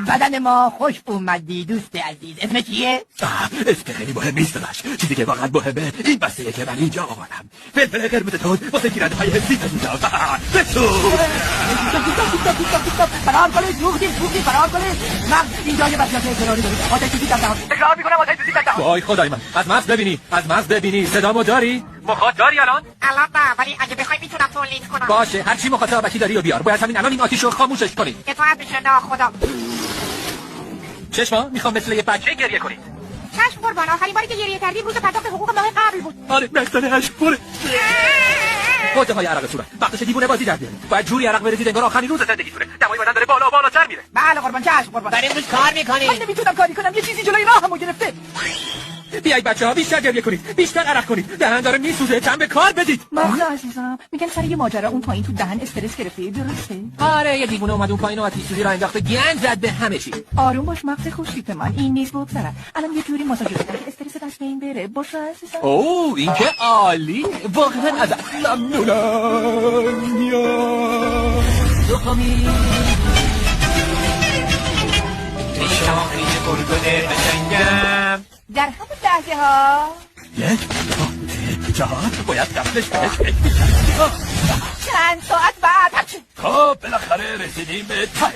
بدن ما خوش اومدی دوست عزیز. اسم چیه؟ اسم خیلی مهم نیست داداش. چیزی که واقعا مهمه این بسته که من اینجا آوردم. فلفل قرمز تند واسه گیرنده های حسی بزنم. بسو فرار کنید فرار کنید. من اینجا یه وضعیت اضطراری دارم. آتش سوزی در دهان. تکرار میکنم آتش سوزی در دهان. وای خدای من. از مغز ببینی صدامو داری؟ مخاط داری الان نه ولی اگه بخوای میتونم تولید کنم. باشه هر چی مخاطبتی داری و بیار. باید همین الان این آتیشو خاموشش کنی. اطاعت میشه ناخدا. چشما میخوام مثل یه بچه گریه کنید. چشم قربان، آخرین باری که گریه کردی روز پرداخت حقوق ماه قبل بود. آره مقدار اشپوره. قطعه های عرق صورت وقتش دیوونه بازی در بیاری. باید جوری عرق بریزید انگار آخرین روز زندگیتونه. دمای بدن داره بالاتر میره. بله قربان، چشم قربان. داریم روش کار میکنیم. من نمیتونم کاری کنم، یه چیزی جلوی راهمو گرفته. بیایید بچه‌ها بیشتر گریه کنید، بیشتر عرق کنید. دهن داره میسوزه، کم به کار بدید. مغز عزیزم، میگن سر یه ماجرا اون پایین تو دهن استرس گرفته، درسته؟ آره یه دیوونه اومد اون پایین و آتش سوزی را انداخته، گند زد به همه چی. آروم باش مغز خوشیت من، این نیز بگذره. الان یه جوری ماساژ بده که استرس دست این بره. باشه عزیزم. اوه این که عالی، واقعا از ممنونم. یا دوپامین شاخی گلگله بشنگم در همون لحظه ها یک جهان باید قبلش بهش چند ساعت بعد تا بالاخره رسیدیم به تایر.